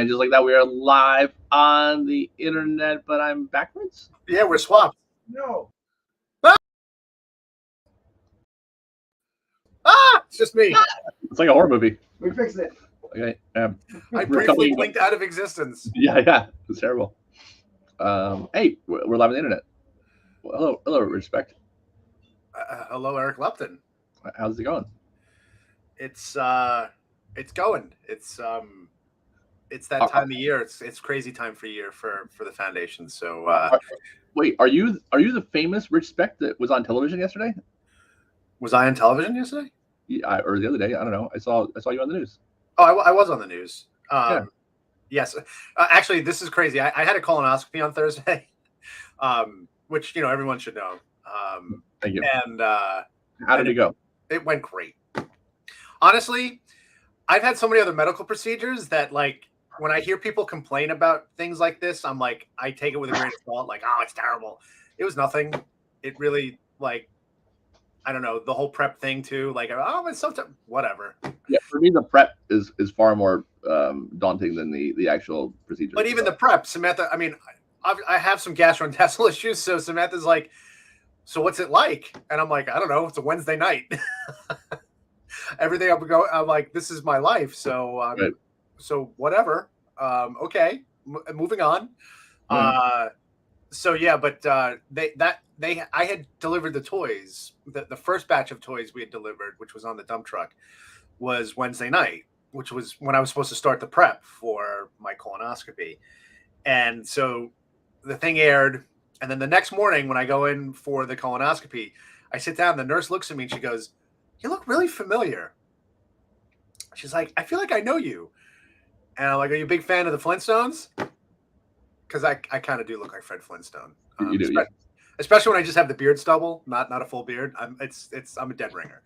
And just like that, we are live on the internet, but I'm backwards. Yeah, we're swapped. No. It's just me. It's like a horror movie. We fixed it. Okay. I we're briefly coming- blinked out of existence. Yeah. It's terrible. Hey, we're live on the internet. Well, hello, respect. Hello, Eric Lupton. How's it going? It's going. It's that time of year. It's crazy time for year for the foundation. So Wait, are you the famous Rich Speck that was on television yesterday? was I on television yesterday? Yeah, or the other day? I don't know. I saw you on the news. Oh, I was on the news. Yeah. Yes. Actually, this is crazy. I had a colonoscopy on Thursday, which everyone should know. Thank you. And How did it go? it went great. Honestly, I've had so many other medical procedures that, like, when I hear people complain about things like this, I'm like, I take it with a grain of salt. Like, oh, it's terrible. It was nothing. It really, like, I don't know, the whole prep thing too. Like, oh, it's something, whatever. Yeah, for me, the prep is far more daunting than the actual procedure. But even the prep, Samantha, I mean, I have some gastrointestinal issues. So Samantha's like, so what's it like? And I'm like, I don't know. It's a Wednesday night. Everything I'm like, this is my life. So, Right. So whatever. Okay. Moving on. So yeah, but I had delivered the toys. The first batch of toys we had delivered, which was on the dump truck, was Wednesday night, which was when I was supposed to start the prep for my colonoscopy. And so the thing aired, and then the next morning when I go in for the colonoscopy, I sit down, the nurse looks at me and she goes, "You look really familiar." She's like, "I feel like I know you." And I'm like, "Are you a big fan of the Flintstones?" Because I kind of do look like Fred Flintstone. You do, yeah. Especially when I just have the beard stubble, not a full beard. I'm a dead ringer.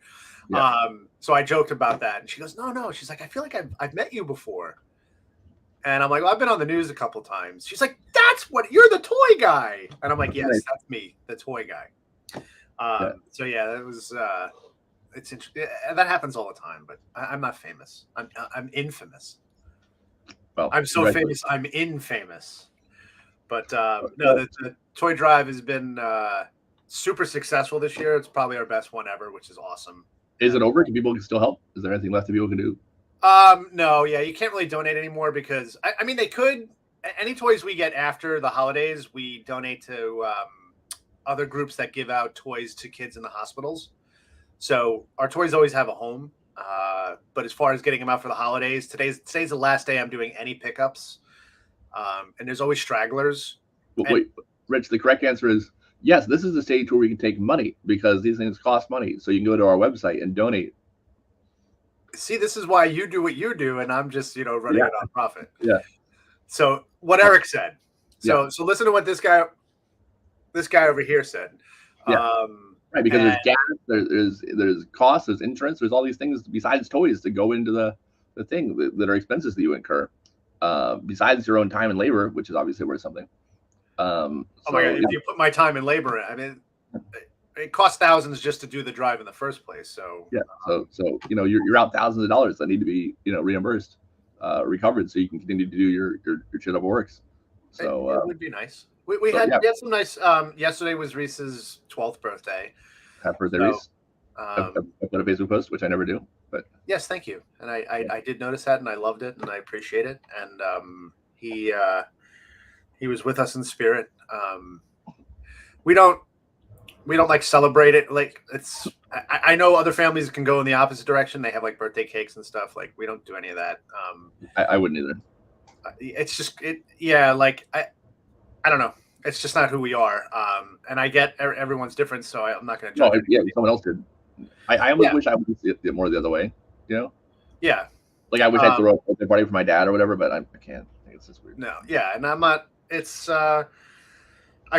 Yeah. So I joked about that, and she goes, "No." She's like, "I feel like I've met you before." And I'm like, "Well, I've been on the news a couple times." She's like, "That's what you're the toy guy." And I'm like, "Yes, Right. that's me, the toy guy." Yeah. So yeah, that was it's interesting. That happens all the time, but I'm not famous. I'm infamous. Well, I'm so famous. I'm infamous. But no, the toy drive has been super successful this year. It's probably our best one ever, which is awesome. Is it over? Can people still help? Is there anything left that people can do? No, yeah, you can't really donate anymore because I mean they could. Any toys we get after the holidays, we donate to other groups that give out toys to kids in the hospitals. So our toys always have a home. But as far as getting them out for the holidays, today's the last day I'm doing any pickups. And there's always stragglers. Well, wait, Rich, the correct answer is yes. This is the stage where we can take money because these things cost money. So you can go to our website and donate. See, this is why you do what you do, and I'm just running a nonprofit. Yeah. So what Eric said. So listen to what this guy over here said. Yeah. Right, because there's gas, there's costs, there's insurance, there's all these things besides toys to go into the thing that are expenses that you incur. Besides your own time and labor, which is obviously worth something. Oh my God! If you put my time and labor in, I mean, it costs thousands just to do the drive in the first place. So yeah, so you're out thousands of dollars that need to be reimbursed, recovered, so you can continue to do your shit up works. So it would be nice. We had some nice. Yesterday was Reese's 12th birthday. Happy birthday, Reese! I put a Facebook post, which I never do. But yes, thank you. And I did notice that, and I loved it, and I appreciate it. And he was with us in spirit. We don't like celebrate it. Like I know other families can go in the opposite direction. They have like birthday cakes and stuff. Like we don't do any of that. I wouldn't either. It's just like I don't know. It's just not who we are. And I get everyone's different, so I'm not going to judge. No, yeah, someone else did. I almost wish I would see it more the other way, Yeah. Like I wish I'd throw a birthday party for my dad or whatever, but I can't. I think it's just weird. No, yeah, and I'm not. It's I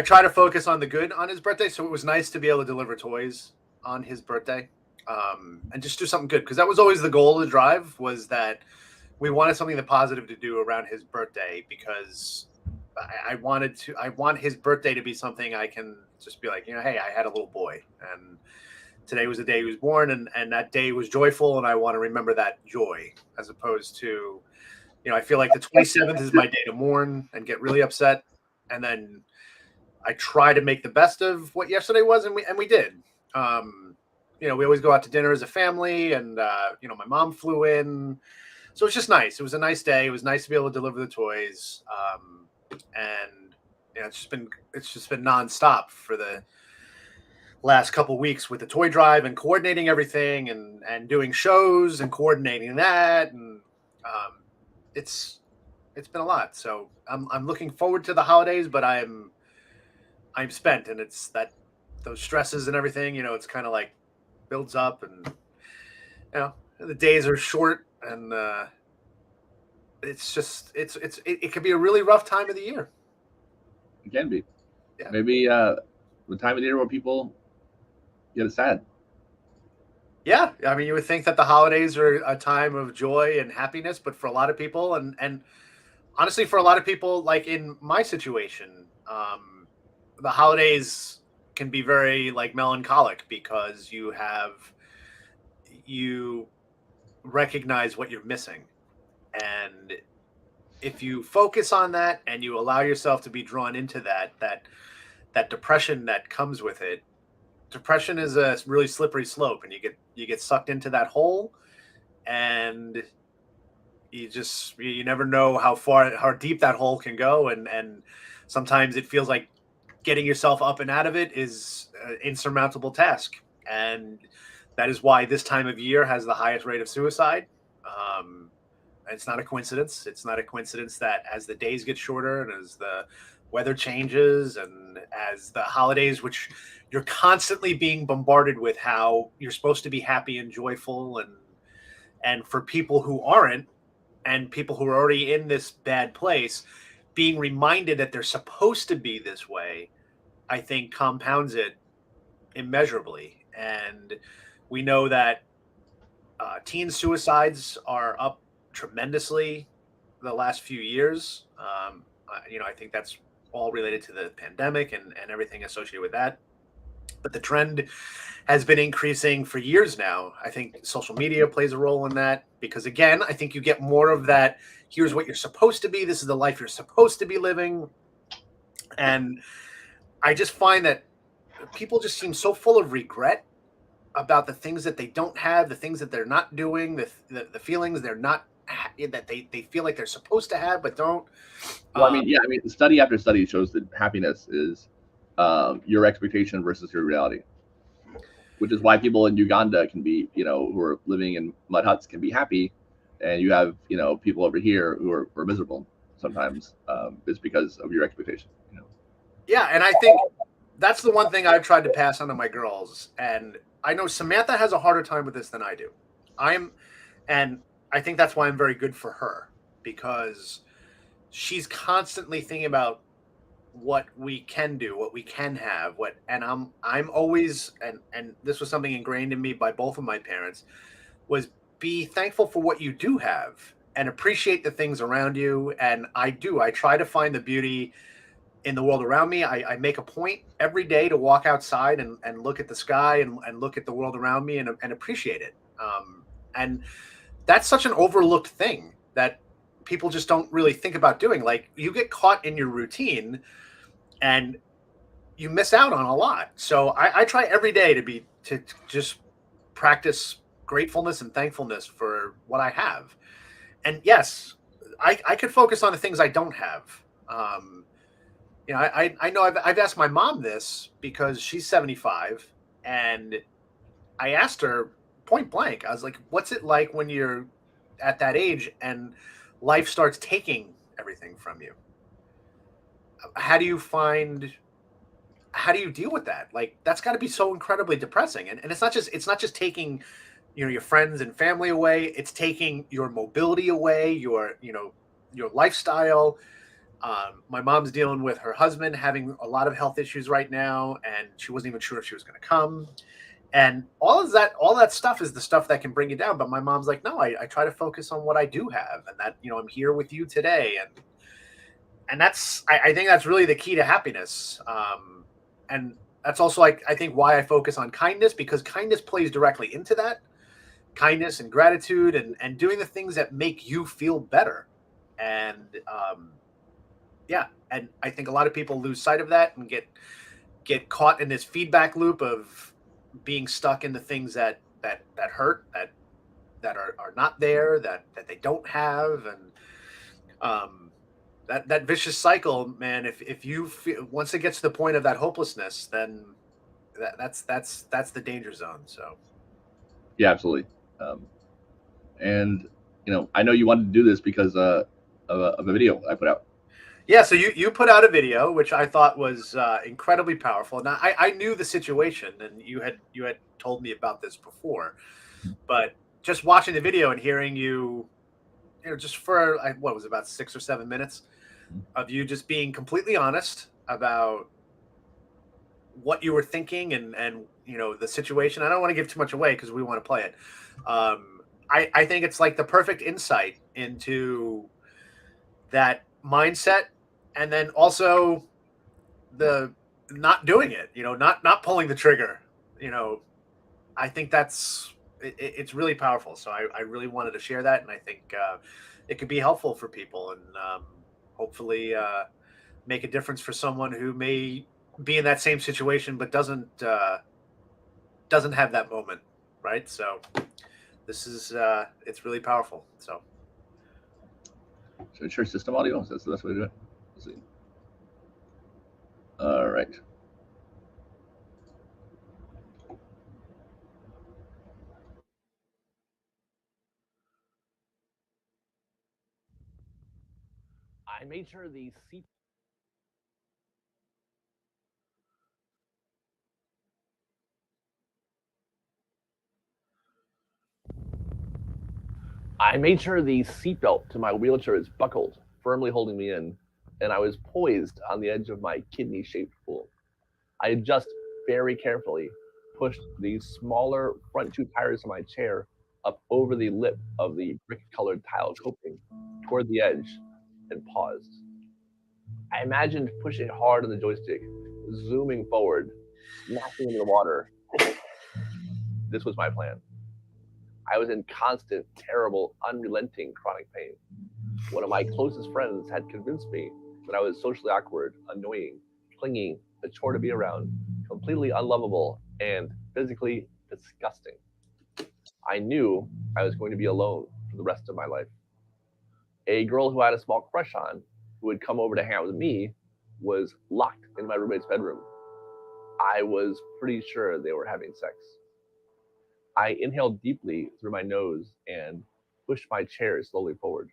try to focus on the good on his birthday, so it was nice to be able to deliver toys on his birthday, and just do something good because that was always the goal of the drive. Was that we wanted something positive to do around his birthday because I want his birthday to be something I can just be like, hey, I had a little boy, and today was the day he was born, and that day was joyful, and I want to remember that joy as opposed to I feel like the 27th is my day to mourn and get really upset, and then I try to make the best of what yesterday was, and we did. We always go out to dinner as a family, and my mom flew in, so it's just nice. It was a nice day. It was nice to be able to deliver the toys, and it's just been nonstop for the last couple weeks with the toy drive and coordinating everything and doing shows and coordinating that, and it's been a lot. So I'm looking forward to the holidays, but I'm spent, and it's those stresses and everything. It's kind of like builds up, and the days are short, and it's just it can be a really rough time of the year. It can be. Yeah. Maybe the time of the year where people get sad. Yeah, I mean, you would think that the holidays are a time of joy and happiness, but for a lot of people, and honestly, for a lot of people, like in my situation, the holidays can be very like melancholic because you recognize what you're missing, and if you focus on that and you allow yourself to be drawn into that depression that comes with it. Depression is a really slippery slope, and you get sucked into that hole, and you never know how deep that hole can go, and sometimes it feels like getting yourself up and out of it is an insurmountable task, and that is why this time of year has the highest rate of suicide. It's not a coincidence. It's not a coincidence that as the days get shorter and as the weather changes and as the holidays, which you're constantly being bombarded with how you're supposed to be happy and joyful, and for people who aren't, and people who are already in this bad place, being reminded that they're supposed to be this way, I think compounds it immeasurably. And we know that teen suicides are up tremendously the last few years. I think that's all related to the pandemic and everything associated with that. But the trend has been increasing for years now. I think social media plays a role in that because, again, I think you get more of that. Here's what you're supposed to be. This is the life you're supposed to be living. And I just find that people just seem so full of regret about the things that they don't have, the things that they're not doing, the feelings they're not that they feel like they're supposed to have but don't. Well, study after study shows that happiness is your expectation versus your reality, which is why people in Uganda can be, who are living in mud huts can be happy, and you have, people over here who are miserable sometimes. It's because of your expectation. Yeah, and I think that's the one thing I've tried to pass on to my girls, and I know Samantha has a harder time with this than I do. And I think that's why I'm very good for her, because she's constantly thinking about what we can do, what we can have, and I'm always, and this was something ingrained in me by both of my parents, was be thankful for what you do have and appreciate the things around you. And I try to find the beauty in the world around me. I make a point every day to walk outside and look at the sky and look at the world around me and appreciate it. And that's such an overlooked thing that people just don't really think about doing. Like, you get caught in your routine and you miss out on a lot. So I try every day to just practice gratefulness and thankfulness for what I have. And yes, I could focus on the things I don't have. I know I've asked my mom this because she's 75, and I asked her point blank. I was like, what's it like when you're at that age and life starts taking everything from you? How do you deal with that? Like, that's got to be so incredibly depressing. And it's not just taking, your friends and family away. It's taking your mobility away, your lifestyle. My mom's dealing with her husband having a lot of health issues right now, and she wasn't even sure if she was going to come. And all that stuff is the stuff that can bring you down. But my mom's like, no, I try to focus on what I do have, and that, I'm here with you today. And that's, I think that's really the key to happiness. And that's also, like, I think why I focus on kindness, because kindness plays directly into that. Kindness and gratitude and doing the things that make you feel better. And yeah, and I think a lot of people lose sight of that and get caught in this feedback loop of being stuck in the things that hurt, that are not there, that they don't have. And um that vicious cycle, man. If you feel, once it gets to the point of that hopelessness, then that's the danger zone. So Yeah, absolutely. And I know you wanted to do this because of a video I put out. yeah, so you put out a video which I thought was incredibly powerful. Now I knew the situation, and you had told me about this before, but just watching the video and hearing you, just for what was it, about 6 or 7 minutes of you just being completely honest about what you were thinking, and the situation. I don't want to give too much away because we want to play it. I think it's like the perfect insight into that mindset, and then also the not doing it, not pulling the trigger. you know I think it's really powerful. So I really wanted to share that, and I think it could be helpful for people, and hopefully make a difference for someone who may be in that same situation but doesn't have that moment, right? So this is it's really powerful. So So share system audio. That's the best way to do it. Let's see. All right. I made sure the seat. I made sure the seatbelt to my wheelchair is buckled, firmly holding me in, and I was poised on the edge of my kidney-shaped pool. I just very carefully pushed the smaller front two tires of my chair up over the lip of the brick-colored tile coping toward the edge and paused. I imagined pushing hard on the joystick, zooming forward, smashing into the water. This was my plan. I was in constant, terrible, unrelenting chronic pain. One of my closest friends had convinced me that I was socially awkward, annoying, clingy, a chore to be around, completely unlovable, and physically disgusting. I knew I was going to be alone for the rest of my life. A girl who I had a small crush on, who would come over to hang out with me, was locked in my roommate's bedroom. I was pretty sure they were having sex. I inhaled deeply through my nose and pushed my chair slowly forward.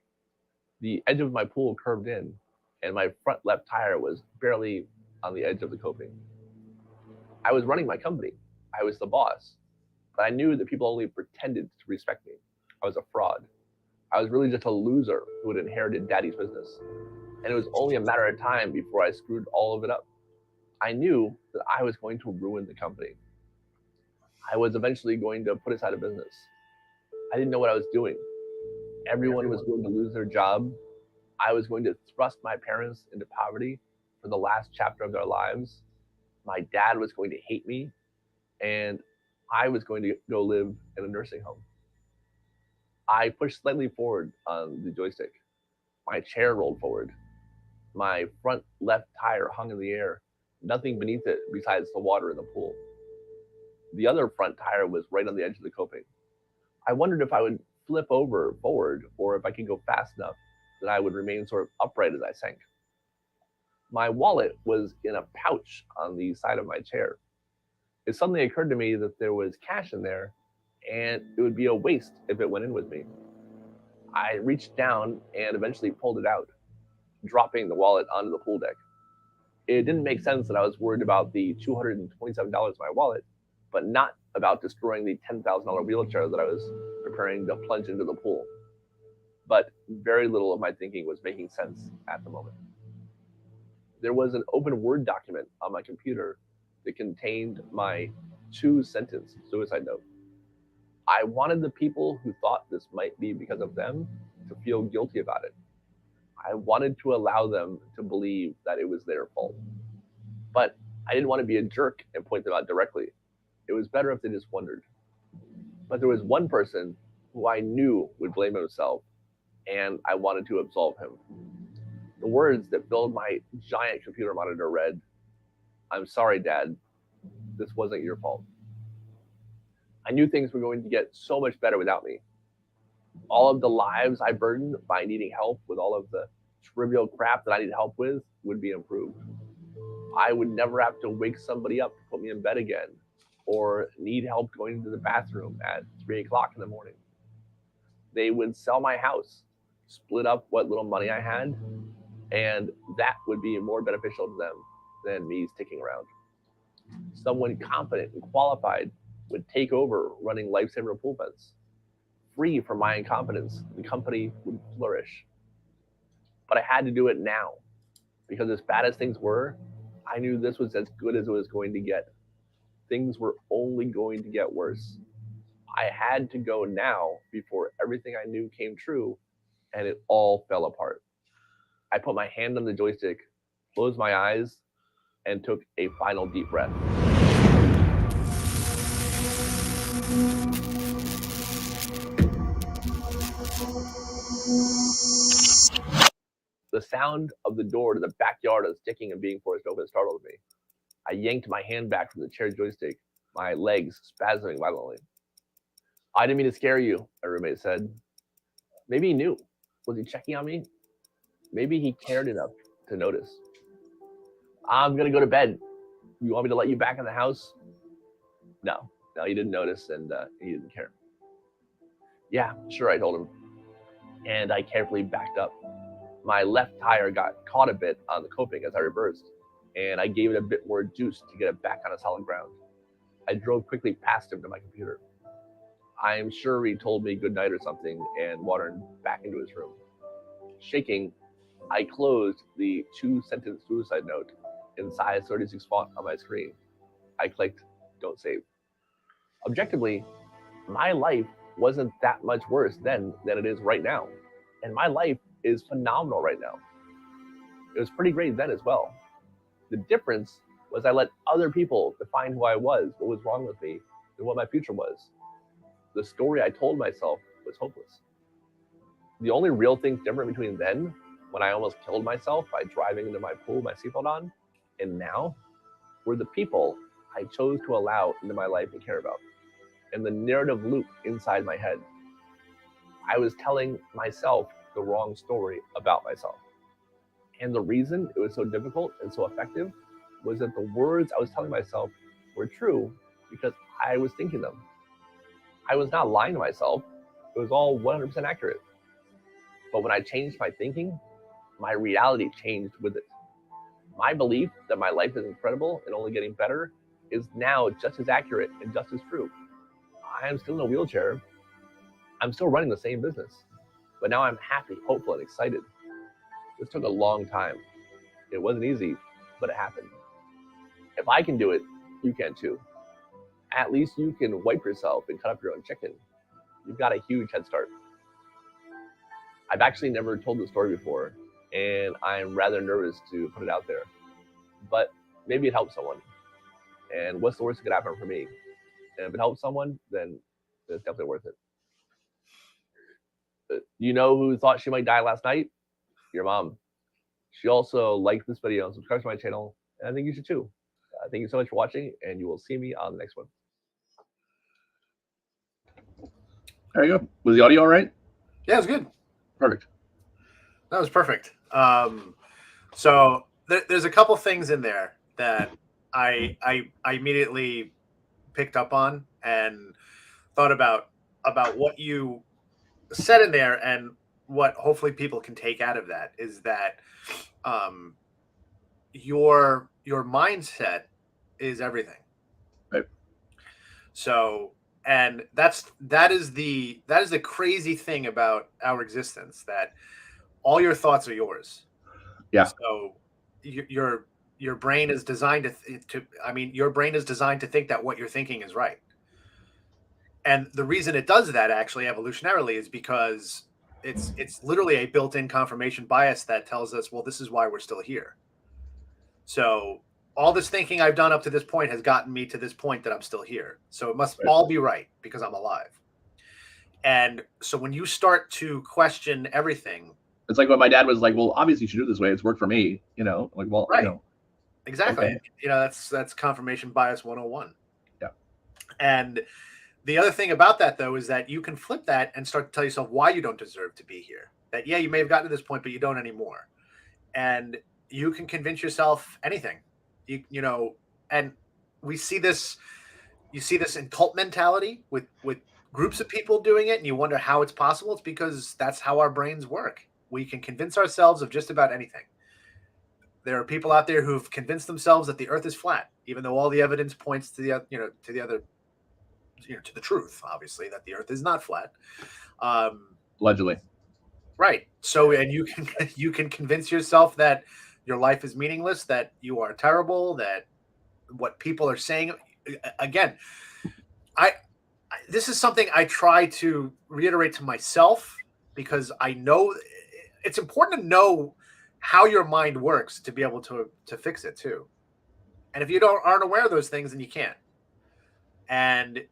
The edge of my pool curved in, and my front left tire was barely on the edge of the coping. I was running my company. I was the boss, but I knew that people only pretended to respect me. I was a fraud. I was really just a loser who had inherited daddy's business. And it was only a matter of time before I screwed all of it up. I knew that I was going to ruin the company. I was eventually going to put us out of business. I didn't know what I was doing. Everyone was going to lose their job. I was going to thrust my parents into poverty for the last chapter of their lives. My dad was going to hate me, and I was going to go live in a nursing home. I pushed slightly forward on the joystick. My chair rolled forward. My front left tire hung in the air, nothing beneath it besides the water in the pool. The other front tire was right on the edge of the coping. I wondered if I would flip over forward or if I could go fast enough that I would remain sort of upright as I sank. My wallet was in a pouch on the side of my chair. It suddenly occurred to me that there was cash in there and it would be a waste if it went in with me. I reached down and eventually pulled it out, dropping the wallet onto the pool deck. It didn't make sense that I was worried about the $227 in my wallet, but not about destroying the $10,000 wheelchair that I was preparing to plunge into the pool. But very little of my thinking was making sense at the moment. There was an open Word document on my computer that contained my 2-sentence suicide note. I wanted the people who thought this might be because of them to feel guilty about it. I wanted to allow them to believe that it was their fault. But I didn't want to be a jerk and point them out directly. It was better if they just wondered. But there was one person who I knew would blame himself and I wanted to absolve him. The words that filled my giant computer monitor read, "I'm sorry, Dad. This wasn't your fault." I knew things were going to get so much better without me. All of the lives I burdened by needing help with all of the trivial crap that I needed help with would be improved. I would never have to wake somebody up to put me in bed again or need help going to the bathroom at 3 o'clock in the morning. They would sell my house, split up what little money I had, and that would be more beneficial to them than me sticking around. Someone competent and qualified would take over running Lifesaver Pool Fence. Free from my incompetence, the company would flourish. But I had to do it now because, as bad as things were, I knew this was as good as it was going to get. Things were only going to get worse. I had to go now before everything I knew came true and it all fell apart. I put my hand on the joystick, closed my eyes, and took a final deep breath. The sound of the door to the backyard of the sticking and being forced open startled me. I yanked my hand back from the chair joystick, my legs spasming violently. "I didn't mean to scare you," my roommate said. Maybe he knew. Was he checking on me? Maybe he cared enough to notice. "I'm going to go to bed. You want me to let you back in the house?" No, he didn't notice, and he didn't care. "Yeah, sure," I told him. And I carefully backed up. My left tire got caught a bit on the coping as I reversed, and I gave it a bit more juice to get it back on a solid ground. I drove quickly past him to my computer. I am sure he told me good night or something and wandered back into his room. Shaking, I closed the 2-sentence suicide note in size 36 font on my screen. I clicked "Don't save." Objectively, my life wasn't that much worse then than it is right now. And my life is phenomenal right now. It was pretty great then as well. The difference was I let other people define who I was, what was wrong with me, and what my future was. The story I told myself was hopeless. The only real thing different between then, when I almost killed myself by driving into my pool with my seatbelt on, and now, were the people I chose to allow into my life and care about, and the narrative loop inside my head. I was telling myself the wrong story about myself. And the reason it was so difficult and so effective was that the words I was telling myself were true because I was thinking them. I was not lying to myself. It was all 100% accurate. But when I changed my thinking, my reality changed with it. My belief that my life is incredible and only getting better is now just as accurate and just as true. I am still in a wheelchair. I'm still running the same business. But now I'm happy, hopeful, and excited. This took a long time. It wasn't easy, but it happened. If I can do it, you can too. At least you can wipe yourself and cut up your own chicken. You've got a huge head start. I've actually never told this story before, and I'm rather nervous to put it out there. But maybe it helps someone. And what's the worst that could happen for me? And if it helps someone, then it's definitely worth it. You know who thought she might die last night? Your mom. She also liked this video and subscribed to my channel, and I think you should too. Thank you so much for watching, and you will see me on the next one. There you go. Was the audio all right? Yeah, it was good. Perfect. That was perfect. So there's a couple things in there that I immediately picked up on and thought about what you said in there, and what hopefully people can take out of that is that your mindset is everything. Right. So, and that is the crazy thing about our existence, that all your thoughts are yours. Yeah. So your brain is designed your brain is designed to think that what you're thinking is right. And the reason it does that, actually, evolutionarily, is because it's literally a built-in confirmation bias that tells us, well, this is why we're still here. So all this thinking I've done up to this point has gotten me to this point that I'm still here. So it must all be right because I'm alive. And so when you start to question everything, it's like when my dad was like, well, obviously you should do it this way. It's worked for me, like, well, right. Exactly. Okay. That's confirmation bias 101. Yeah. And the other thing about that, though, is that you can flip that and start to tell yourself why you don't deserve to be here. That, yeah, you may have gotten to this point, but you don't anymore. And you can convince yourself anything. And we see this. You see this in cult mentality with groups of people doing it, and you wonder how it's possible. It's because that's how our brains work. We can convince ourselves of just about anything. There are people out there who've convinced themselves that the Earth is flat, even though all the evidence points to the truth, obviously, that the Earth is not flat. Allegedly. Right. So, and you can convince yourself that your life is meaningless, that you are terrible, that what people are saying. Again, this is something I try to reiterate to myself, because I know it's important to know how your mind works to be able to fix it too. And if you aren't aware of those things, then you can't. And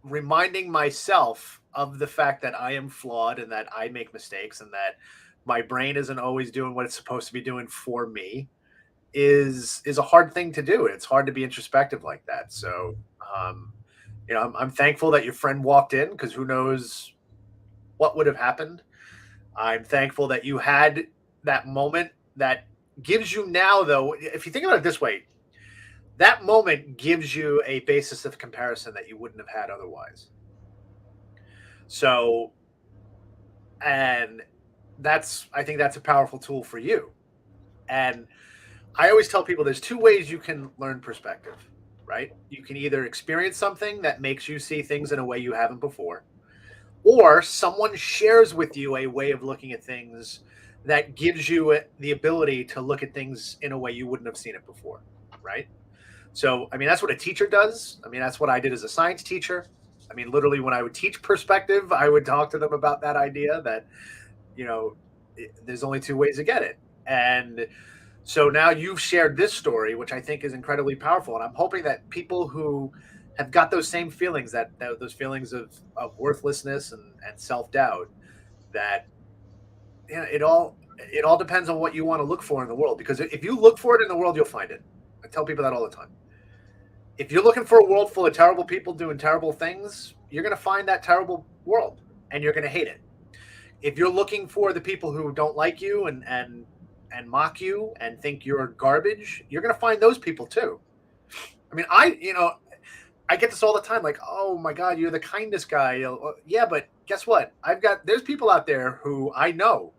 reminding myself of the fact that I am flawed and that I make mistakes and that my brain isn't always doing what it's supposed to be doing for me is a hard thing to do. It's hard to be introspective like that. So, I'm thankful that your friend walked in, because who knows what would have happened. I'm thankful that you had that moment that gives you now, though, if you think about it this way, that moment gives you a basis of comparison that you wouldn't have had otherwise. So, and I think that's a powerful tool for you. And I always tell people there's two ways you can learn perspective, right? You can either experience something that makes you see things in a way you haven't before, or someone shares with you a way of looking at things that gives you the ability to look at things in a way you wouldn't have seen it before, right? So, that's what a teacher does. That's what I did as a science teacher. Literally when I would teach perspective, I would talk to them about that idea that, there's only two ways to get it. And so now you've shared this story, which I think is incredibly powerful. And I'm hoping that people who have got those same feelings, that those feelings of worthlessness and self-doubt, that it all depends on what you want to look for in the world. Because if you look for it in the world, you'll find it. I tell people that all the time. If you're looking for a world full of terrible people doing terrible things, you're going to find that terrible world and you're going to hate it. If you're looking for the people who don't like you and mock you and think you're garbage, you're going to find those people too. I get this all the time, like, oh my God, you're the kindest guy. Yeah, but guess what? There's people out there who I know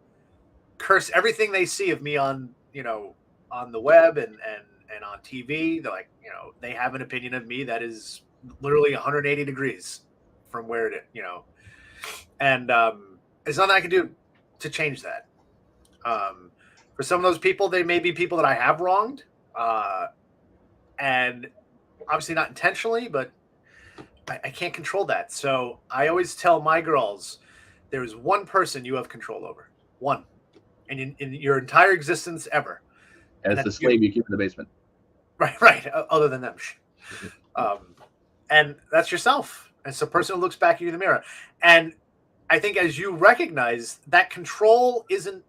curse everything they see of me on the web and on TV. They're like, they have an opinion of me that is literally 180 degrees from where it, and there's nothing I can do to change that. For some of those people, they may be people that I have wronged, and obviously not intentionally, but I can't control that. So I always tell my girls, there is one person you have control over, one, and in your entire existence ever. And it's the slave you keep in the basement. Right. Other than them. And that's yourself. It's the person who looks back at you in the mirror. And I think as you recognize that control isn't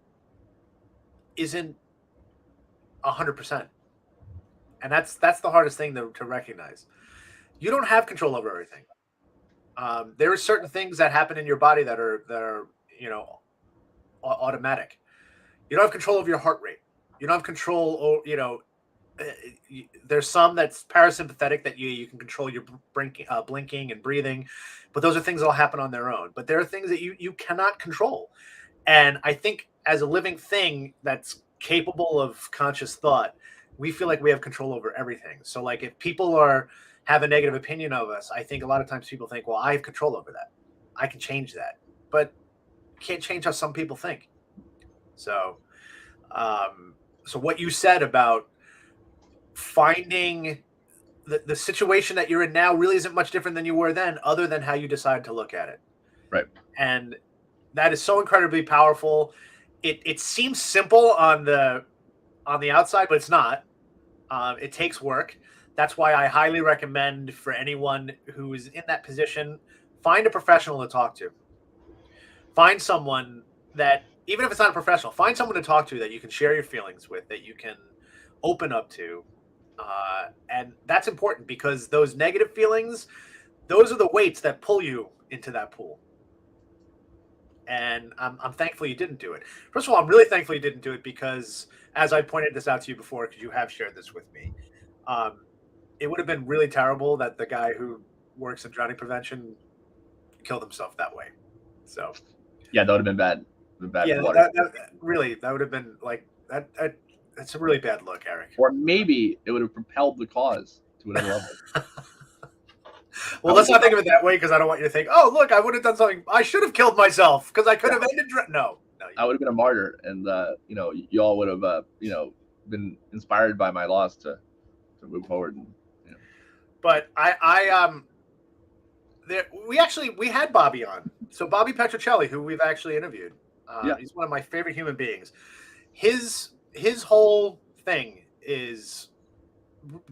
100%. And that's the hardest thing to recognize. You don't have control over everything. There are certain things that happen in your body that are automatic. You don't have control over your heart rate. You don't have control, there's some that's parasympathetic that you can control your blinking and breathing, but those are things that'll happen on their own. But there are things that you cannot control. And I think as a living thing that's capable of conscious thought, we feel like we have control over everything. So like if people have a negative opinion of us, I think a lot of times people think, well, I have control over that. I can change that. But you can't change how some people think. So what you said about finding the situation that you're in now really isn't much different than you were then, other than how you decide to look at it. Right. And that is so incredibly powerful. It seems simple on the outside, but it's not. It takes work. That's why I highly recommend for anyone who is in that position, find a professional to talk to. find someone that, even if it's not a professional, find someone to talk to that you can share your feelings with, that you can open up to. And that's important, because those negative feelings, those are the weights that pull you into that pool. And I'm thankful you didn't do it. First of all, I'm really thankful you didn't do it, because as I pointed this out to you before, because you have shared this with me, it would have been really terrible that the guy who works in drowning prevention killed himself that way. So yeah, that would have been bad. Yeah, that would have been like that. That's a really bad look, Eric. Or maybe it would have propelled the cause to another level. Well, let's not think of it that way, because I don't want you to think, oh, look, I would have done something. I should have killed myself because I could have ended. No. I would have been a martyr, and you all would have been inspired by my loss to move forward. And, But we had Bobby on. So Bobby Petrocelli, who we've actually interviewed, he's one of my favorite human beings. His whole thing is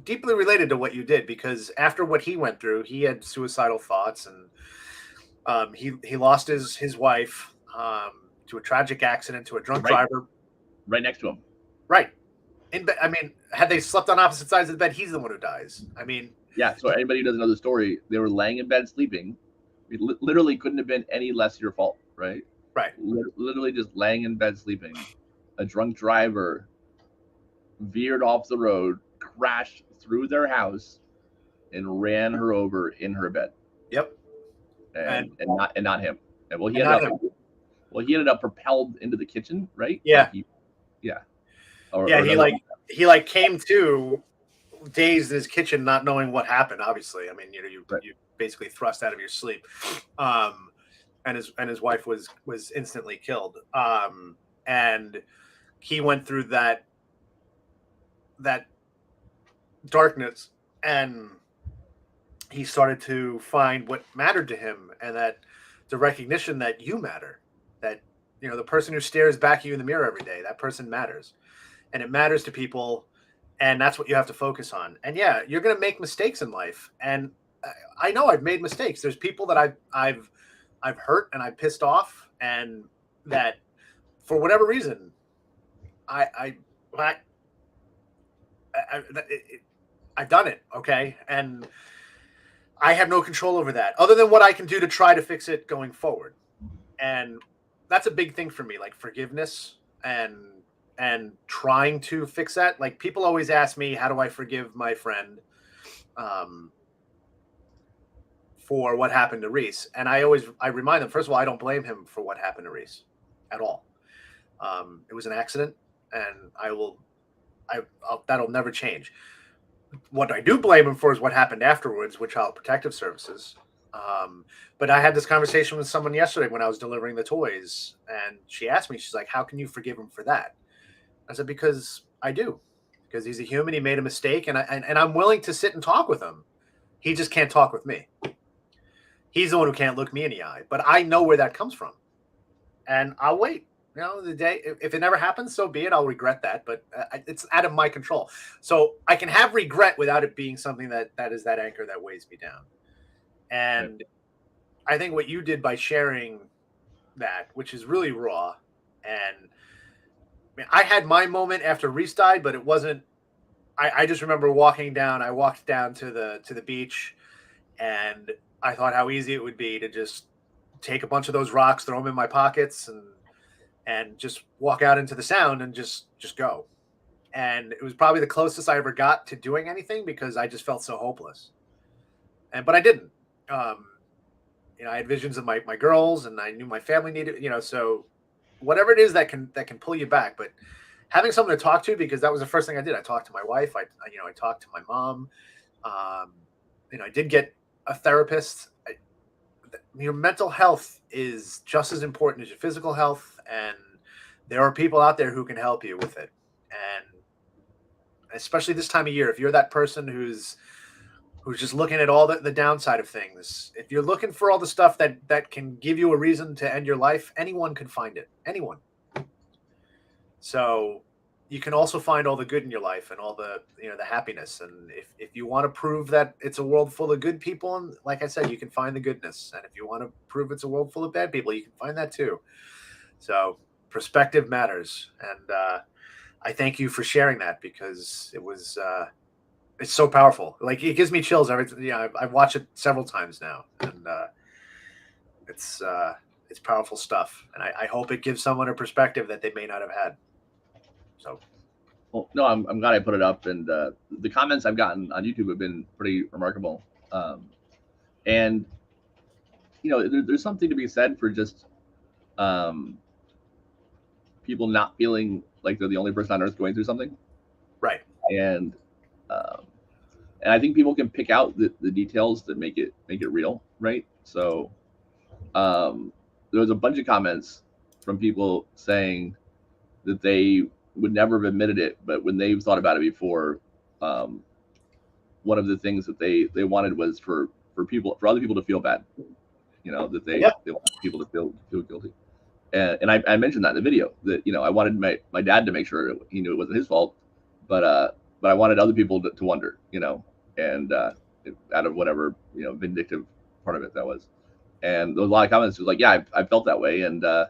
deeply related to what you did, because after what he went through, he had suicidal thoughts, and he lost his wife to a tragic accident, to a drunk driver right next to him. Right. Had they slept on opposite sides of the bed, he's the one who dies. Yeah. So anybody who doesn't know the story, they were laying in bed sleeping. It literally couldn't have been any less your fault, right? Right. Literally just laying in bed sleeping. A drunk driver veered off the road, crashed through their house, and ran her over in her bed. Yep. And not him. And he ended up propelled into the kitchen, right? Yeah. He came to dazed in his kitchen, not knowing what happened. Obviously, you basically thrust out of your sleep, and his wife was instantly killed. And he went through that darkness, and he started to find what mattered to him, and that the recognition that you matter, that the person who stares back at you in the mirror every day, that person matters, and it matters to people, and that's what you have to focus on. And yeah, you're going to make mistakes in life, and I know I've made mistakes. There's people that I've hurt and I've pissed off, and that for whatever reason I've done it, okay? And I have no control over that, other than what I can do to try to fix it going forward. And that's a big thing for me, like forgiveness and trying to fix that. Like, people always ask me, how do I forgive my friend for what happened to Reese? And I remind them, first of all, I don't blame him for what happened to Reese at all. It was an accident, and that'll never change. What I do blame him for is what happened afterwards with Child Protective Services. But I had this conversation with someone yesterday when I was delivering the toys, and she asked me, she's like, how can you forgive him for that? I said, because I do. Because he's a human, he made a mistake, and I'm willing to sit and talk with him. He just can't talk with me. He's the one who can't look me in the eye. But I know where that comes from. And I'll wait. The day, if it never happens, so be it. I'll regret that, but it's out of my control. So I can have regret without it being something that is that anchor that weighs me down. And I think what you did by sharing that, which is really raw, and I had my moment after Reese died, but it wasn't. I just remember walking down. I walked down to the beach, and I thought how easy it would be to just take a bunch of those rocks, throw them in my pockets, and just walk out into the sound and just go. And it was probably the closest I ever got to doing anything, because I just felt so hopeless. But I didn't. I had visions of my girls, and I knew my family needed, so whatever it is that can pull you back. But having someone to talk to, because that was the first thing I did. I talked to my wife. I talked to my mom. I did get a therapist. Your mental health is just as important as your physical health, and there are people out there who can help you with it. And especially this time of year, if you're that person who's just looking at all the downside of things, if you're looking for all the stuff that can give you a reason to end your life, anyone can find it. Anyone. So you can also find all the good in your life and all the the happiness. And if you want to prove that it's a world full of good people, and like I said, you can find the goodness. And if you want to prove it's a world full of bad people, you can find that too. So perspective matters, and I thank you for sharing that, because it's so powerful. Like, it gives me chills every. I've watched it several times now, and it's powerful stuff. And I hope it gives someone a perspective that they may not have had. So, well, no, I'm glad I put it up, and the comments I've gotten on YouTube have been pretty remarkable. And there's something to be said for just people not feeling like they're the only person on earth going through something. right. And I think people can pick out the details that make it real, right? So there was a bunch of comments from people saying that they would never have admitted it, but when they've thought about it before, one of the things that they wanted was for other people to feel bad, that they want people to feel guilty. And I mentioned that in the video, that I wanted my dad to make sure he knew it wasn't his fault, but I wanted other people to wonder, and out of whatever vindictive part of it that was. And there was a lot of comments. It was like, yeah, I felt that way, and I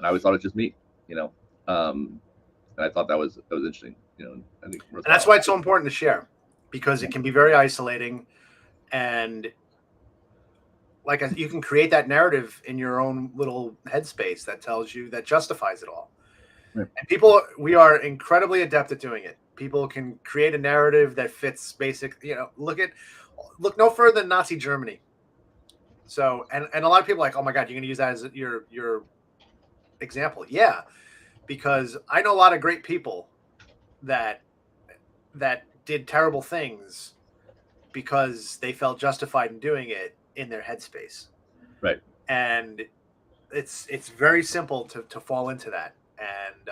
always thought it's just me, and I thought that was interesting, I think, and that's why it's so important to share, because it can be very isolating, and like you can create that narrative in your own little headspace that justifies it all. Right. And we are incredibly adept at doing it. People can create a narrative that fits basic, look no further than Nazi Germany. So, and a lot of people are like, oh my God, you're going to use that as your example. Yeah. Because I know a lot of great people that did terrible things because they felt justified in doing it in their headspace. Right. And it's very simple to fall into that. And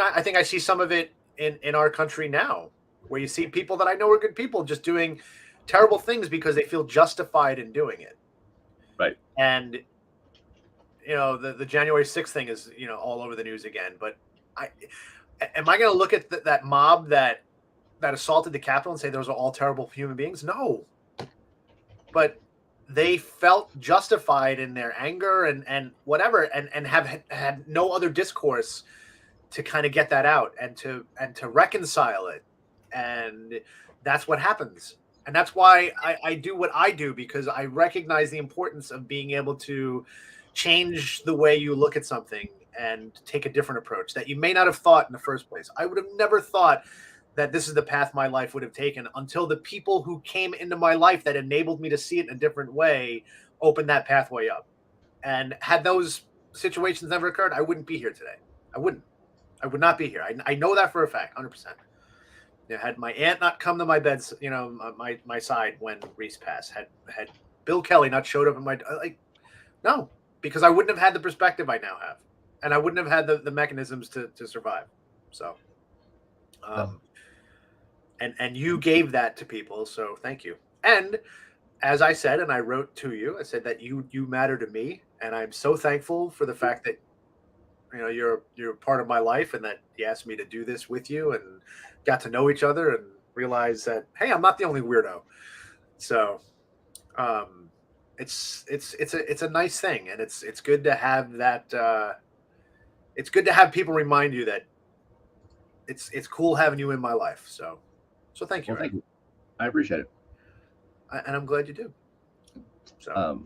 I think I see some of it in our country now, where you see people that I know are good people just doing terrible things because they feel justified in doing it. Right. And the January 6th thing is all over the news again. But am I going to look at that mob that assaulted the Capitol and say those are all terrible human beings? No. But they felt justified in their anger and whatever, and have had no other discourse to kind of get that out and to reconcile it. And that's what happens. And that's why I do what I do, because I recognize the importance of being able to change the way you look at something and take a different approach that you may not have thought in the first place. I would have never thought that this is the path my life would have taken until the people who came into my life that enabled me to see it in a different way opened that pathway up. And had those situations never occurred, I wouldn't be here today. I would not be here. I know that for a fact, 100%. Had my aunt not come to my bed, my side when Reese passed, had Bill Kelly not showed up in my, no, because I wouldn't have had the perspective I now have, and I wouldn't have had the mechanisms to survive. So, and you gave that to people, so thank you. And as I said, and I wrote to you, I said that you matter to me, and I'm so thankful for the fact that you're part of my life, and that you asked me to do this with you, and got to know each other, and realized that, hey, I'm not the only weirdo. So, it's a nice thing, and it's good to have that. It's good to have people remind you that it's cool having you in my life. So thank you. Well, thank you. I appreciate it, and I'm glad you do. So,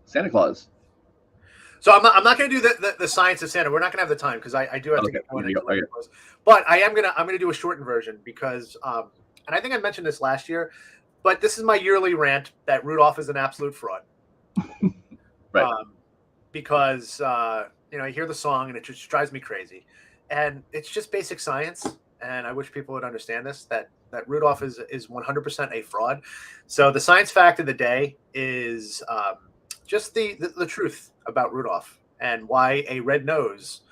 Santa Claus. So I'm not going to do the science of Santa. We're not going to have the time, because I do have to get going. Okay. But I'm gonna do a shortened version, because and I think I mentioned this last year, but this is my yearly rant that Rudolph is an absolute fraud. Right. Because I hear the song and it just drives me crazy, and it's just basic science. And I wish people would understand this, that Rudolph is 100% a fraud. So the science fact of the day is just the truth about Rudolph, and why a red nose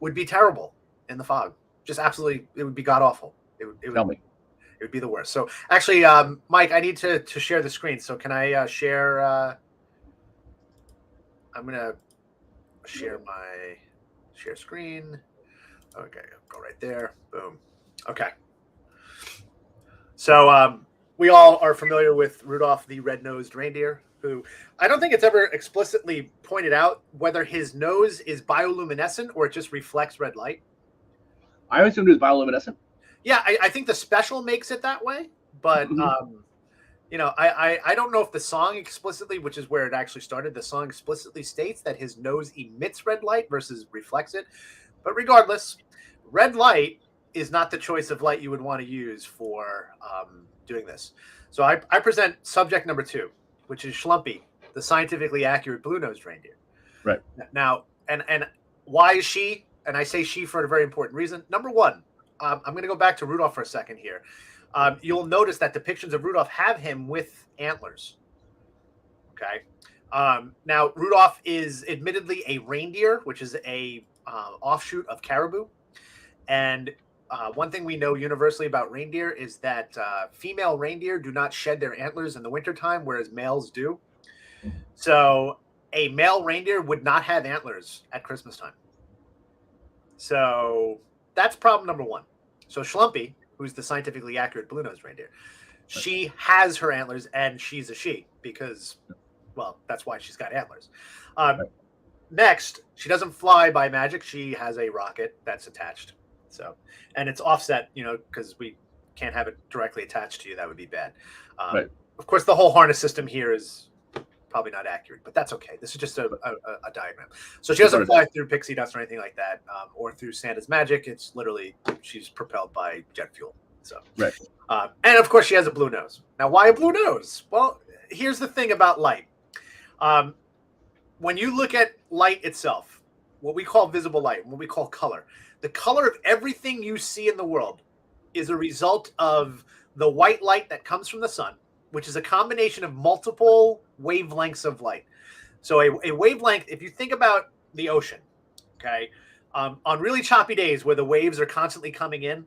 would be terrible in the fog. Just absolutely, it would be god awful. It would be the worst. So actually, Mike, I need to share the screen. So can I share? I'm gonna share my Share screen. Okay, go right there. Boom. Okay. So we all are familiar with Rudolph the Red-Nosed Reindeer, who I don't think it's ever explicitly pointed out whether his nose is bioluminescent or it just reflects red light. I assumed it was bioluminescent. Yeah, I think the special makes it that way, but you know, I don't know if the song explicitly, which is where it actually started, the song explicitly states that his nose emits red light versus reflects it. But regardless, red light is not the choice of light you would want to use for doing this. So I present subject number 2, which is Schlumpy, the scientifically accurate blue-nosed reindeer. Right. Now, and why is she? And I say she for a very important reason. Number 1, I'm going to go back to Rudolph for a second here. You'll notice that depictions of Rudolph have him with antlers. Okay. Now, Rudolph is admittedly a reindeer, which is a offshoot of caribou. And one thing we know universally about reindeer is that female reindeer do not shed their antlers in the wintertime, whereas males do. So a male reindeer would not have antlers at Christmas time. So that's problem number 1. So Schlumpy, who's the scientifically accurate blue-nosed reindeer, she has her antlers, and she's a she because, well, that's why she's got antlers. Next, she doesn't fly by magic. She has a rocket that's attached. So, and it's offset, you know, because we can't have it directly attached to you. That would be bad. Of course, the whole harness system here is probably not accurate, but that's okay. This is just a diagram. So she doesn't fly through pixie dust or anything like that, or through Santa's magic. It's literally, she's propelled by jet fuel. So, and of course, she has a blue nose. Now, why a blue nose? Well, here's the thing about light. When you look at light itself, what we call visible light, what we call color, the color of everything you see in the world is a result of the white light that comes from the sun, which is a combination of multiple wavelengths of light. So a wavelength, if you think about the ocean, okay, on really choppy days where the waves are constantly coming in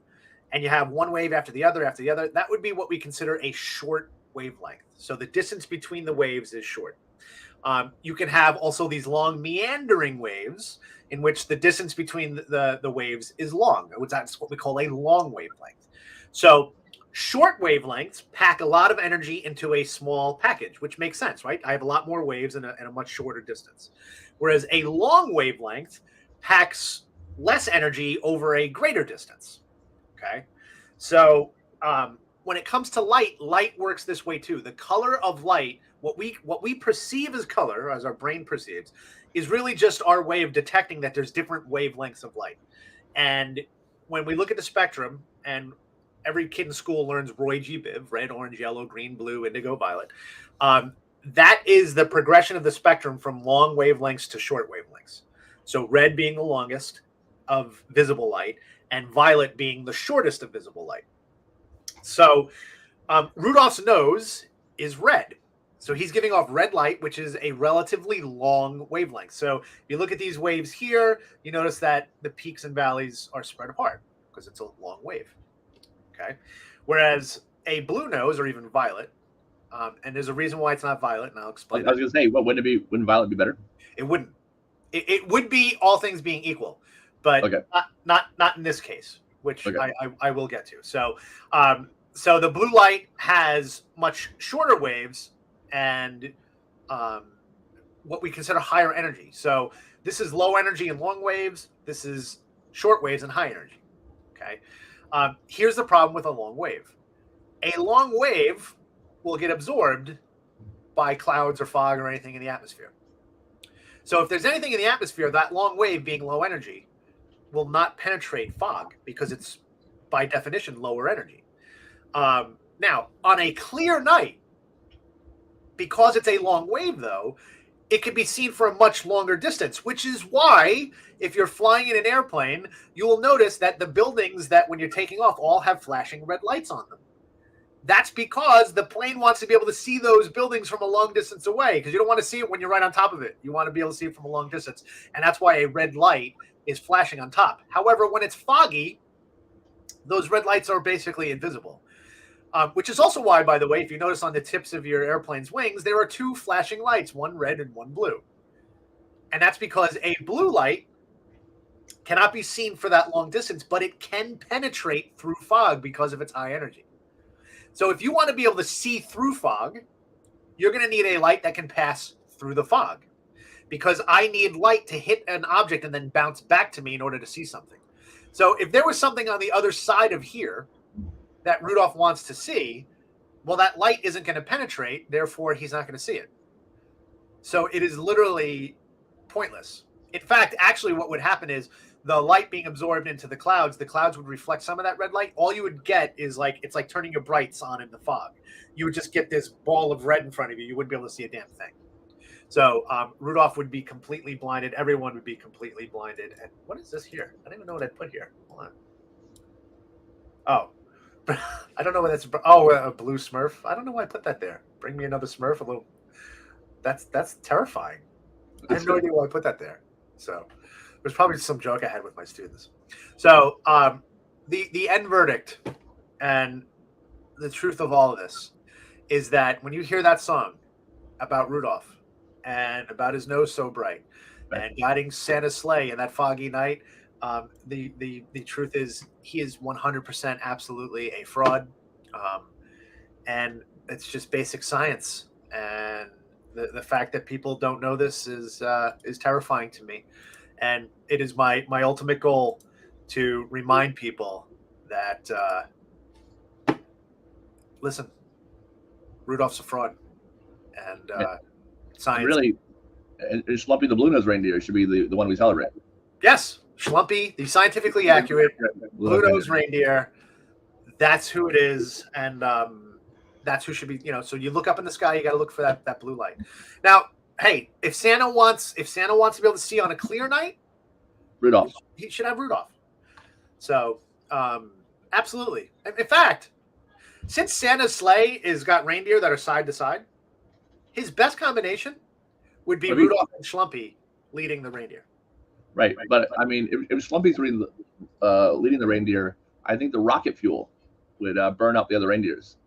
and you have one wave after the other, that would be what we consider a short wavelength. So the distance between the waves is short. You can have also these long meandering waves in which the distance between the waves is long. That's what we call a long wavelength. So short wavelengths pack a lot of energy into a small package, which makes sense, right? I have a lot more waves in a much shorter distance. Whereas a long wavelength packs less energy over a greater distance, okay? So when it comes to light, light works this way too. The color of light, what we perceive as color, as our brain perceives, is really just our way of detecting that there's different wavelengths of light. And when we look at the spectrum, and every kid in school learns Roy G. Biv, red, orange, yellow, green, blue, indigo, violet. That is the progression of the spectrum from long wavelengths to short wavelengths. So red being the longest of visible light and violet being the shortest of visible light. So Rudolph's nose is red. So he's giving off red light, which is a relatively long wavelength. So if you look at these waves here, you notice that the peaks and valleys are spread apart because it's a long wave. Okay. Whereas a blue nose or even violet, and there's a reason why it's not violet, and I'll explain. I was going to say, well, wouldn't violet be better? It wouldn't. It would be, all things being equal, but not in this case, which I will get to. So so the blue light has much shorter waves and what we consider higher energy. So this is low energy and long waves. This is short waves and high energy. Okay. Here's the problem with a long wave. A long wave will get absorbed by clouds or fog or anything in the atmosphere. So if there's anything in the atmosphere, that long wave being low energy will not penetrate fog because it's by definition lower energy. Now, on a clear night, because it's a long wave though, it can be seen for a much longer distance, which is why if you're flying in an airplane, you will notice that the buildings that when you're taking off all have flashing red lights on them. That's because the plane wants to be able to see those buildings from a long distance away, because you don't want to see it when you're right on top of it. You want to be able to see it from a long distance. And that's why a red light is flashing on top. However, when it's foggy, those red lights are basically invisible. Which is also why, by the way, if you notice on the tips of your airplane's wings, there are two flashing lights, one red and one blue. And that's because a blue light cannot be seen for that long distance, but it can penetrate through fog because of its high energy. So if you want to be able to see through fog, you're going to need a light that can pass through the fog, because I need light to hit an object and then bounce back to me in order to see something. So if there was something on the other side of here that Rudolph wants to see, well, that light isn't going to penetrate, therefore he's not going to see it. So it is literally pointless. In fact, actually what would happen is the light being absorbed into the clouds would reflect some of that red light. All you would get is it's like turning your brights on in the fog. You would just get this ball of red in front of you. You wouldn't be able to see a damn thing. So Rudolph would be completely blinded. Everyone would be completely blinded. And what is this here? I don't even know what I put here. Hold on. Oh, I don't know what that's. Oh, a blue Smurf. I don't know why I put that there. Bring me another Smurf. A little. That's terrifying. I have no idea why I put that there. So there's probably some joke I had with my students. So the end verdict and the truth of all of this is that when you hear that song about Rudolph and about his nose so bright and guiding Santa's sleigh in that foggy night, the truth is he is 100% absolutely a fraud, and it's just basic science. And the fact that people don't know this is terrifying to me. And it is my ultimate goal to remind people that listen, Rudolph's a fraud, and science. Really, Schlumpy the Blue-Nosed Reindeer should be the one we celebrate. Yes, Schlumpy, the scientifically accurate Blue-Nosed Reindeer. That's who it is, and that's who should be. So you look up in the sky, you got to look for that blue light. Now, hey, if Santa wants to be able to see on a clear night, Rudolph, he should have Rudolph. So, absolutely. In fact, since Santa's sleigh has got reindeer that are side to side, his best combination would be Rudolph and Schlumpy leading the reindeer. Right, but I mean, if Schlumpy's leading the reindeer, I think the rocket fuel would burn up the other reindeers.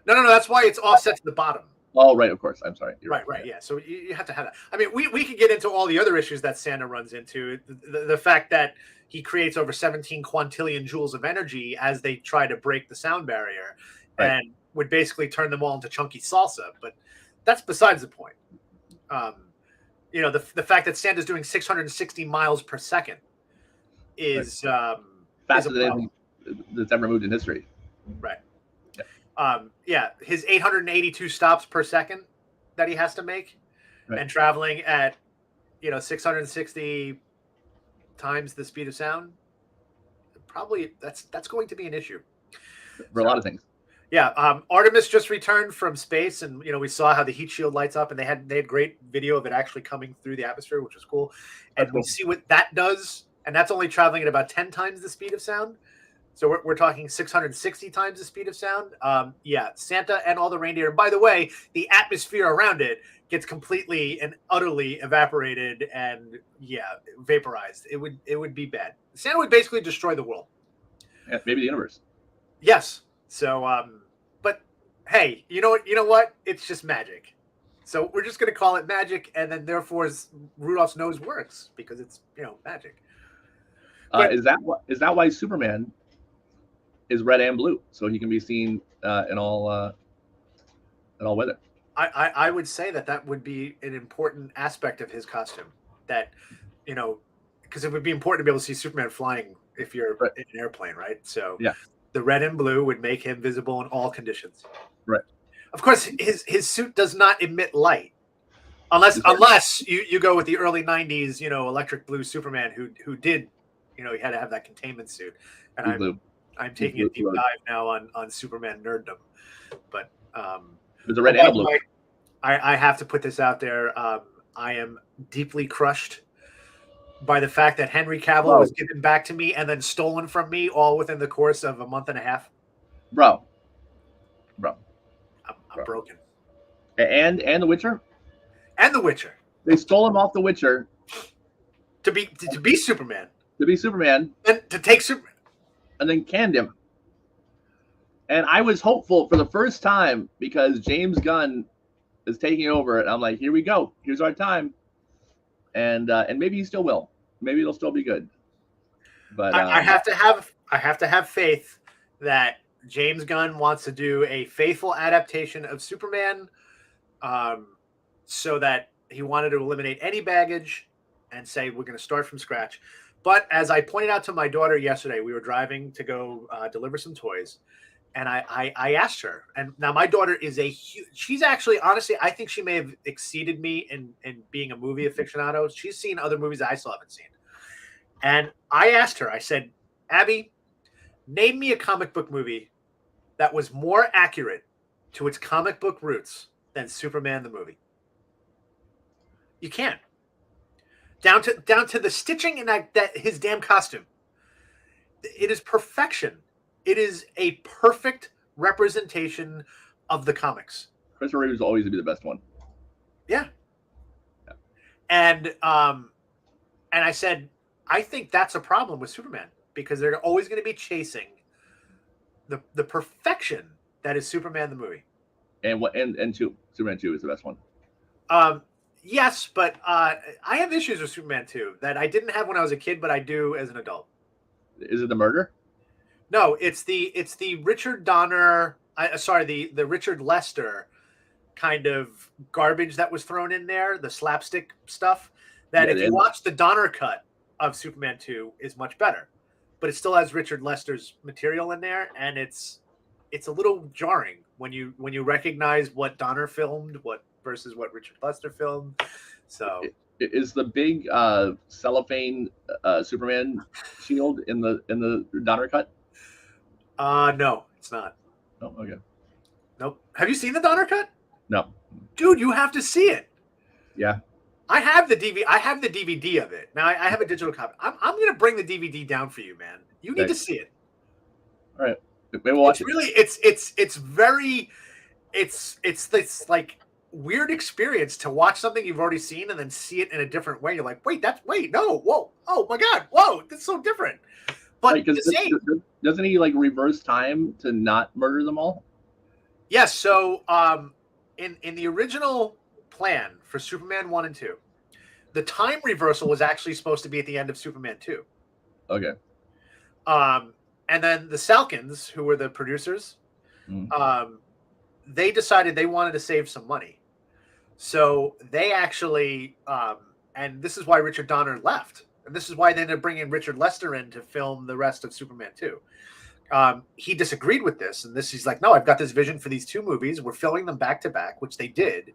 No. That's why it's offset to the bottom. Oh, right. Of course. I'm sorry. You're right. Yeah. So you have to have that. I mean, we could get into all the other issues that Santa runs into. The fact that he creates over 17 quintillion joules of energy as they try to break the sound barrier, and would basically turn them all into chunky salsa. But that's besides the point. The fact that Santa's doing 660 miles per second is faster than anything that's ever moved in history. Right. His 882 stops per second that he has to make, and traveling at 660 times the speed of sound, probably that's going to be an issue for a lot of things. Yeah, Artemis just returned from space, and we saw how the heat shield lights up, and they had great video of it actually coming through the atmosphere, which was cool. And we see what that does, and that's only traveling at about 10 times the speed of sound. So we're talking 660 times the speed of sound. Santa and all the reindeer. And by the way, the atmosphere around it gets completely and utterly evaporated and vaporized. It would be bad. Santa would basically destroy the world. Yeah, maybe the universe. Yes. So, but hey, you know what? It's just magic. So we're just going to call it magic, and then therefore Rudolph's nose works because it's magic. But, is that why Superman is red and blue, so he can be seen in all weather? I would say that would be an important aspect of his costume. That because it would be important to be able to see Superman flying if you're in an airplane, right? So the red and blue would make him visible in all conditions. Right. Of course, his suit does not emit light, unless you go with the early '90s, electric blue Superman who did, he had to have that containment suit. And I'm taking a deep dive now on Superman nerddom, but there's a red and a blue. I have to put this out there. I am deeply crushed by the fact that Henry Cavill was given back to me and then stolen from me all within the course of a month and a half. Bro. I'm broken. And The Witcher? And The Witcher. They stole him off The Witcher. To be Superman. To be Superman. And to take Superman. And then canned him. And I was hopeful for the first time because James Gunn is taking over. And I'm like, here we go. Here's our time. And maybe he still will. Maybe it'll still be good. But I have to have faith that James Gunn wants to do a faithful adaptation of Superman, so that he wanted to eliminate any baggage and say we're going to start from scratch. But as I pointed out to my daughter yesterday, we were driving to go deliver some toys, and I asked her. And now my daughter is she's actually, honestly, I think she may have exceeded me in being a movie aficionado. She's seen other movies I still haven't seen. And I asked her, I said, Abby, name me a comic book movie that was more accurate to its comic book roots than Superman the movie. You can't. Down to the stitching in that his damn costume. It is perfection. It is a perfect representation of the comics. Christopher Reeve is always to be the best one. Yeah. And I said, I think that's a problem with Superman because they're always going to be chasing the perfection that is Superman the movie. And Superman 2 is the best one. Yes, but I have issues with Superman 2 that I didn't have when I was a kid, but I do as an adult. Is it the murder? No, it's the Richard Donner. The Richard Lester kind of garbage that was thrown in there, the slapstick stuff. That if you watch the Donner cut of Superman 2 is much better, but it still has Richard Lester's material in there, and it's a little jarring when you recognize what Donner filmed, versus what Richard Lester filmed. So is the big cellophane Superman shield in the Donner cut? No, it's not. Oh, okay. Nope. Have you seen the Donner cut? No. Dude, you have to see it. Yeah. I have the DVD of it. Now I have a digital copy. I'm going to bring the DVD down for you, man. You need to see it. All right. Maybe we'll watch it. Really, it's this like weird experience to watch something you've already seen and then see it in a different way. You're like, no, whoa, oh my god, whoa, that's so different. But right, doesn't he like reverse time to not murder them all? Yes. So in the original plan for Superman 1 and 2, the time reversal was actually supposed to be at the end of Superman 2. Okay. And then the Salkins, who were the producers, they decided they wanted to save some money. So they actually, and this is why Richard Donner left. And this is why they ended up bringing Richard Lester in to film the rest of Superman 2. He disagreed with this. And he's like, no, I've got this vision for these two movies. We're filming them back to back, which they did.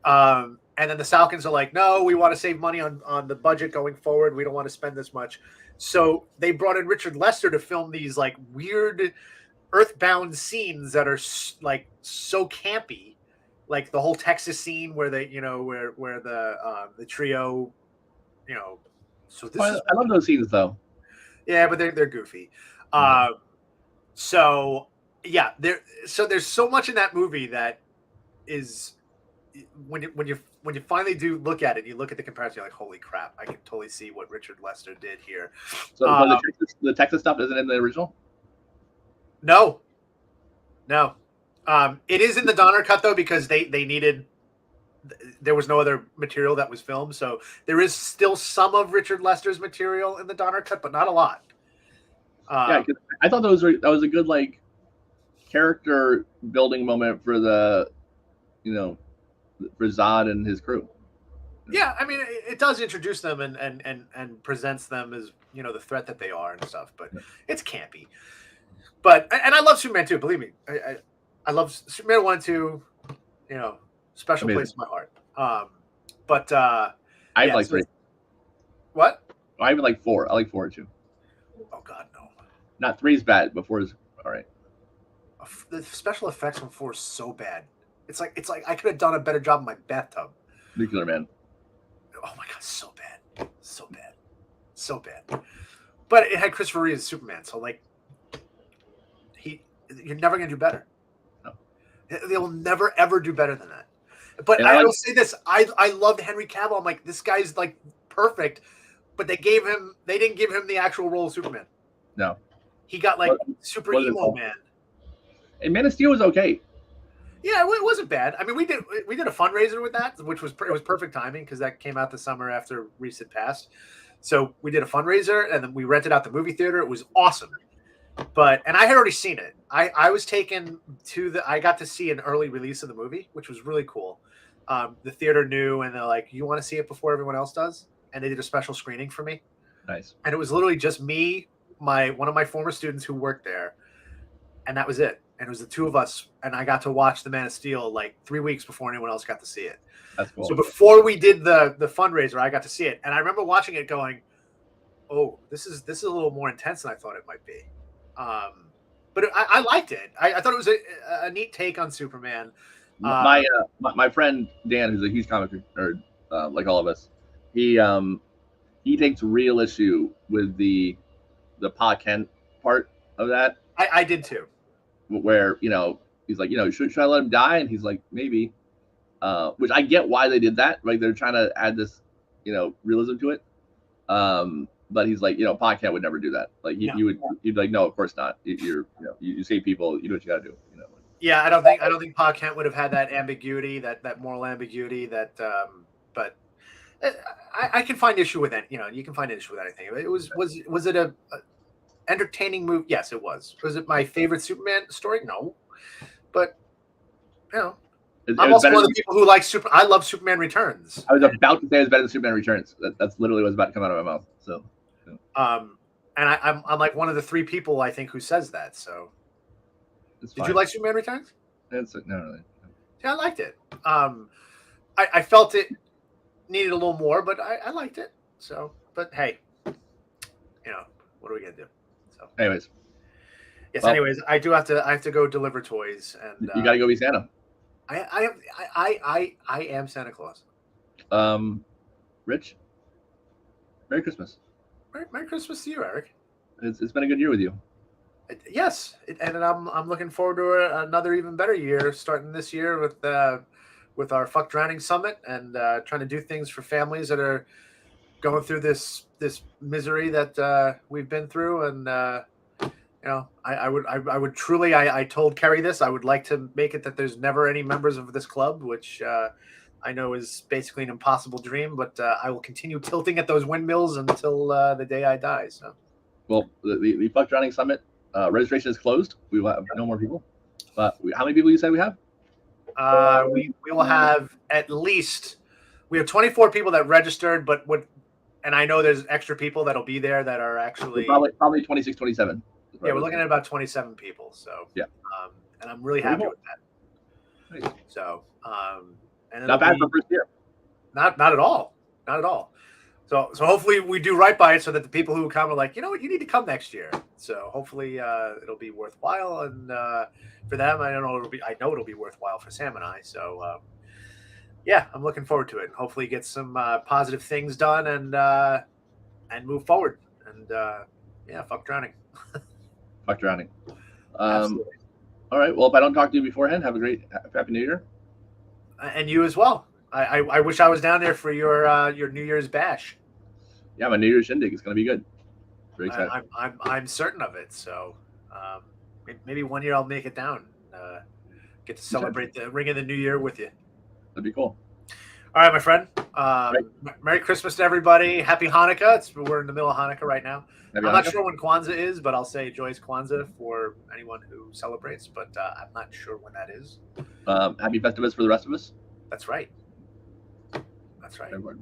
And then the Salkins are like, no, we want to save money on the budget going forward. We don't want to spend this much. So they brought in Richard Lester to film these like weird earthbound scenes that are like so campy, like the whole Texas scene where they, where the trio, So this I love those scenes though. Yeah, but they're goofy. So yeah, there's so much in that movie that is when you finally do look at it, you look at the comparison, you're like, holy crap, I can totally see what Richard Lester did here. So the Texas stuff isn't in the original? No. It is in the Donner cut though, because they needed, there was no other material that was filmed. So there is still some of Richard Lester's material in the Donner cut, but not a lot. Yeah, I thought that was a good like character building moment for the, for Zod and his crew. Yeah, I mean, it does introduce them and presents them as, the threat that they are and stuff, but it's campy. But, and I love Superman 2, believe me. I love Superman 1 and 2, special place in my heart. But I like 3. What? I even like 4. I like 4 too. Oh God, no. Not 3 is bad, but 4 is all right. The special effects on 4 is so bad. It's like I could have done a better job in my bathtub. Nuclear Man. Oh my God, so bad. But it had Christopher Reeve as Superman, so like, you're never gonna do better. No. They will never ever do better than that. But I will say this: I loved Henry Cavill. I'm like, this guy's like perfect, but they didn't give him the actual role of Superman. No, he got like super emo man. And Man of Steel was okay. Yeah, it wasn't bad. I mean, we did a fundraiser with that, which was it was perfect timing because that came out the summer after Reese had passed. So we did a fundraiser, and then we rented out the movie theater. It was awesome. And I had already seen it. I was taken to I got to see an early release of the movie, which was really cool. The theater knew, and they're like, "You want to see it before everyone else does?" And they did a special screening for me. Nice. And it was literally just me, one of my former students who worked there, and that was it. And it was the two of us, and I got to watch The Man of Steel like 3 weeks before anyone else got to see it. That's cool. So before we did the fundraiser, I got to see it, and I remember watching it going, "Oh, this is a little more intense than I thought it might be." But I liked it. I thought it was a neat take on Superman. My friend Dan, who's a huge comic nerd, like all of us, he takes real issue with the Pa Kent part of that. I did too. Where he's like, should I let him die? And he's like, maybe. Which I get why they did that. Like they're trying to add this, realism to it. But he's like, Pa Kent would never do that. Like you'd be like, no, of course not. You save people. You do what you got to do. Yeah, I don't think Pa Kent would have had that ambiguity, that moral ambiguity. But I can find issue with it. You can find issue with anything. Was it a entertaining movie? Yes, it was. Was it my favorite Superman story? No, but I'm also one of the people who like I love Superman Returns. I was about to say it's better than Superman Returns. That's literally what's about to come out of my mouth. So, and I'm like one of the 3 people I think who says that. So, did you like Superman Returns? No. Yeah, I liked it. I felt it needed a little more, but I liked it. So, but hey, what are we gonna do? So, anyways, yes. Well, anyways, I have to go deliver toys, and you got to go be Santa. I am Santa Claus. Rich, Merry Christmas. Merry Christmas to you, Eric. It's been a good year with you. Yes, and I'm looking forward to another even better year starting this year with our Fuck Drowning Summit and trying to do things for families that are going through this misery that we've been through. And I would truly, I told Kerry this, I would like to make it that there's never any members of this club, which I know is basically an impossible dream, but I will continue tilting at those windmills until the day I die. So, well, the Fuck Drowning Summit registration is closed. We will have no more people. But how many people you say we have? We will have at least, we have 24 people that registered, and I know there's extra people that'll be there that are actually probably 26, 27. Yeah, we're looking at about 27 people. So yeah, and I'm really happy with that. Nice. So and not bad for first year. Not at all. Not at all. So hopefully we do right by it so that the people who come are like, you know what, you need to come next year. So hopefully it'll be worthwhile, and for them, I know it'll be worthwhile for Sam and I. So yeah, I'm looking forward to it. Hopefully get some positive things done and move forward. And yeah, fuck drowning. Fuck drowning. All right. Well, if I don't talk to you beforehand, have a great Happy New Year. And you as well. I wish I was down there for your New Year's bash. Yeah, my New Year's shindig is going to be good. Very excited. I'm certain of it. So maybe one year I'll make it down. Get to celebrate the ring of the New Year with you. That'd be cool. All right, my friend. Merry Christmas to everybody. Happy Hanukkah. We're in the middle of Hanukkah right now. I'm not sure when Kwanzaa is, but I'll say joyous Kwanzaa for anyone who celebrates. But I'm not sure when that is. Happy Festivus for the rest of us. That's right. That's right. All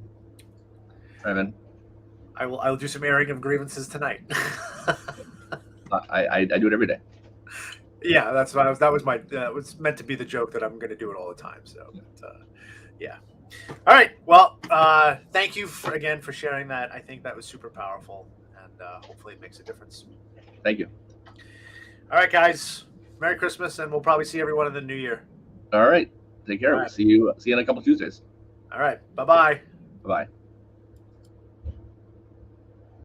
right, man. I will do some airing of grievances tonight. I do it every day. Yeah, that's what that was meant to be the joke that I'm going to do it all the time. So, yeah. All right. Well, thank you again for sharing that. I think that was super powerful, and hopefully it makes a difference. Thank you. All right, guys. Merry Christmas, and we'll probably see everyone in the new year. All right. Take care. Right. See you in a couple Tuesdays. All right. Bye-bye. Bye-bye.